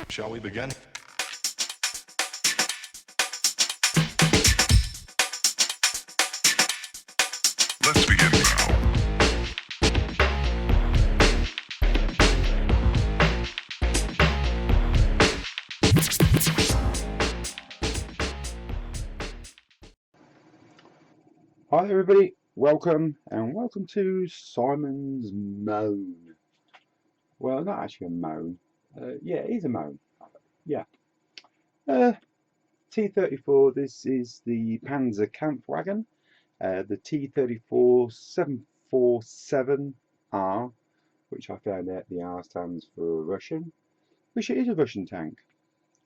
Shall we begin? Let's begin now. Hi everybody, welcome to Simon's Moan. Well, not actually a moan. Yeah, it is a moan. Yeah. T-34, this is the Panzer Kampfwagen, the T-34 747R, which I found out the R stands for Russian, which it is a Russian tank.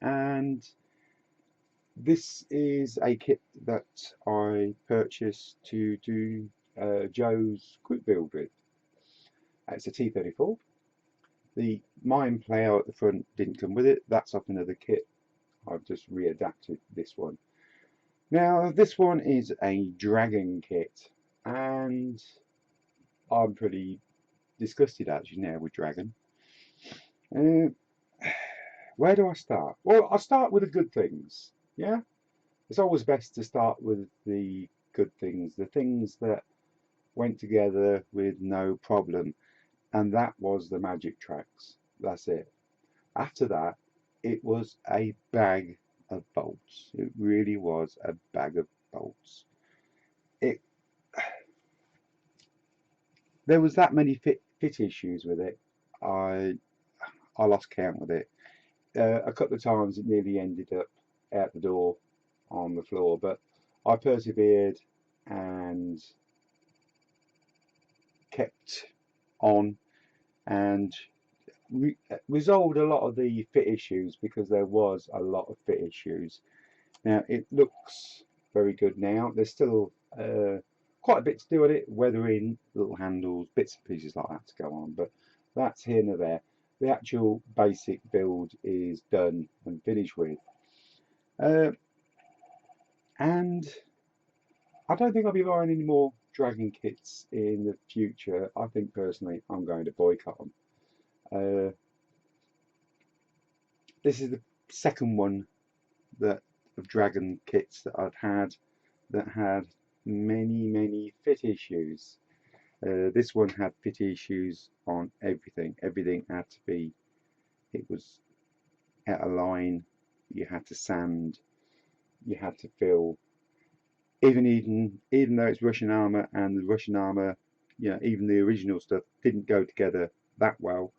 And this is a kit that I purchased to do Joe's quick build with. It's a T-34. The mine player at the front didn't come with it. That's off another kit. I've just readapted this one. Now this one is a Dragon kit, and I'm pretty disgusted actually now with Dragon. Where do I start? Well, I'll start with the good things. Yeah, it's always best to start with the good things, the things that went together with no problem, and that was the magic tracks. That's it. After that, it was a bag of bolts. It really was a bag of bolts. There was that many fit issues with it. I lost count with it. A couple of times it nearly ended up out the door on the floor, but I persevered and kept on and resolved a lot of the fit issues, because there was a lot of fit issues. Now it looks very good now. There's still quite a bit to do with it, weathering, little handles, bits and pieces like that to go on, but that's here and there. The actual basic build is done and finished with. And I don't think I'll be buying any more Dragon kits in the future. I think personally I'm going to boycott them. This is the second one of Dragon kits that I've had that had many fit issues. This one had fit issues on everything. Everything had to be, it was out of line. You had to sand, you had to fill. Even though it's Russian armour, and the Russian armour, you know, even the original stuff didn't go together that well.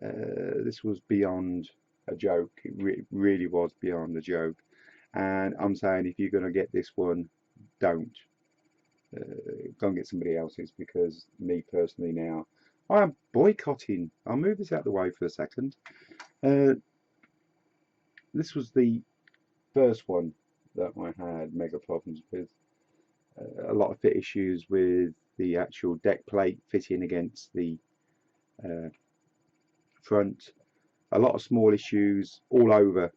This was beyond a joke. It really was beyond a joke. And I'm saying, if you're going to get this one, don't. Go and get somebody else's, because me personally now, I am boycotting. I'll move this out of the way for a second. This was the first one that I had mega problems with. A lot of fit issues with the actual deck plate fitting against the front. A lot of small issues all over,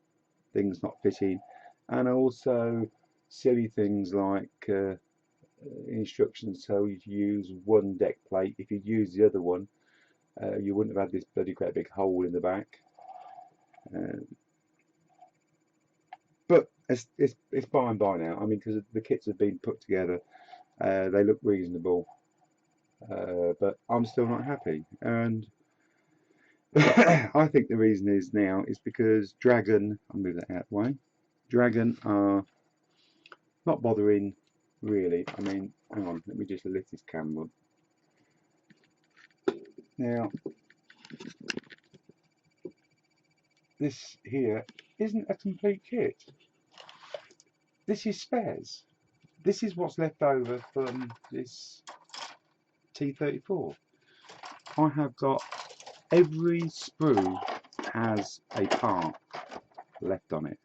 things not fitting, and also silly things like instructions tell you to use one deck plate. If you'd used the other one, you wouldn't have had this bloody great big hole in the back. But it's by and by now. I mean, because the kits have been put together, they look reasonable, but I'm still not happy. And I think the reason is now is because Dragon, I'll move that out of the way, Dragon are not bothering really. I mean, hang on, let me just lift this camera. Now, this here isn't a complete kit. This is spares. This is what's left over from this T-34. I have got every sprue has a part left on it.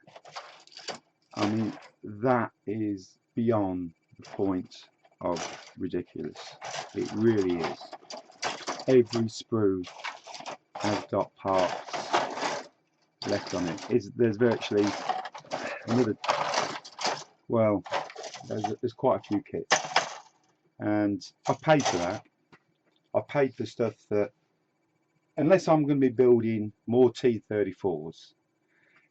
I mean, that is beyond the point of ridiculous. It really is. Every sprue has got parts left on it. There's virtually another, well, there's quite a few kits, and I paid for that. I paid for stuff that unless I'm going to be building more T34s.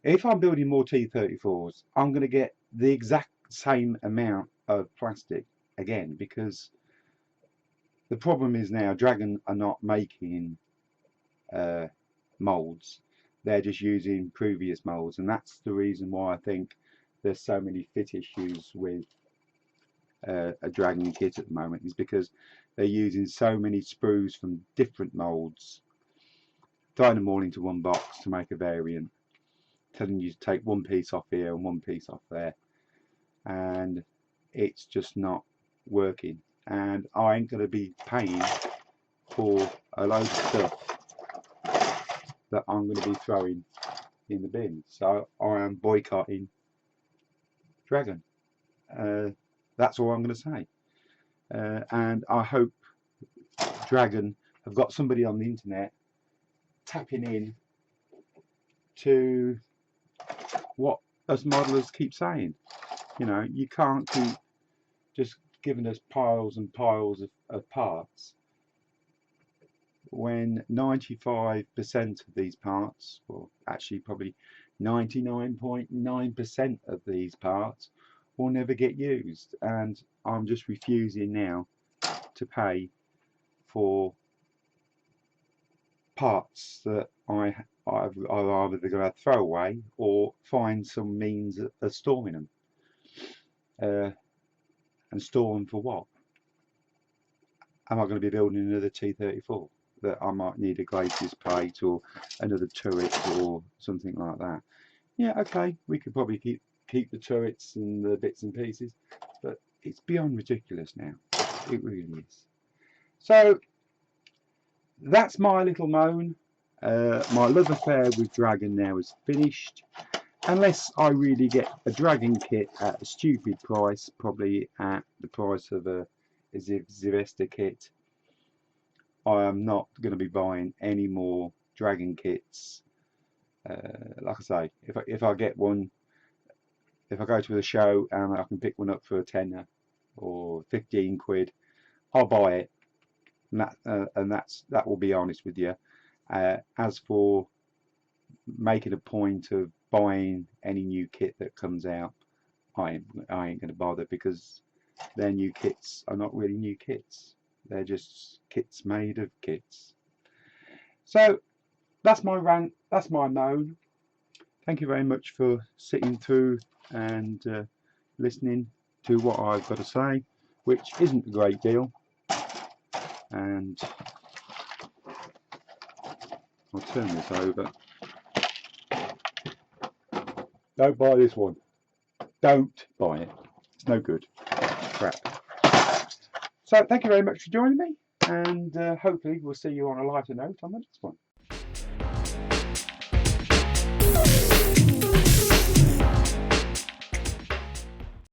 If I'm building more T34s, I'm going to get the exact same amount of plastic again, because the problem is now Dragon are not making molds. They're just using previous molds, and that's the reason why I think there's so many fit issues with a Dragon kit at the moment, is because they're using so many sprues from different molds, throwing them all into one box to make a variant, telling you to take one piece off here and one piece off there, and it's just not working. And I ain't going to be paying for a load of stuff that I'm going to be throwing in the bin. So I am boycotting Dragon. That's all I'm going to say. And I hope Dragon have got somebody on the internet tapping in to what us modelers keep saying. You know, you can't keep just giving us piles and piles of parts when 95% of these parts, well actually probably 99.9% of these parts will never get used, and I'm just refusing now to pay for parts that I'm either going to throw away or find some means of storing them. And store them for what? Am I going to be building another T34 that I might need a glacis plate or another turret or something like that? Yeah, okay, we could probably keep the turrets and the bits and pieces, but it's beyond ridiculous now. It really is. So that's my little moan. My love affair with Dragon now is finished. Unless I really get a Dragon kit at a stupid price, probably at the price of a Zivesta kit, I am not going to be buying any more Dragon kits. Like I say, if I get one, if I go to the show and I can pick one up for a tenner or 15 quid, I'll buy it. And that will be honest with you. As for making a point of buying any new kit that comes out, I ain't going to bother, because their new kits are not really new kits. They're just kits made of kits. So that's my rant, that's my moan. Thank you very much for sitting through and listening to what I've got to say, which isn't a great deal. And I'll turn this over. Don't buy this one. Don't buy it. It's no good. Crap. So thank you very much for joining me, and hopefully we'll see you on a lighter note on the next one.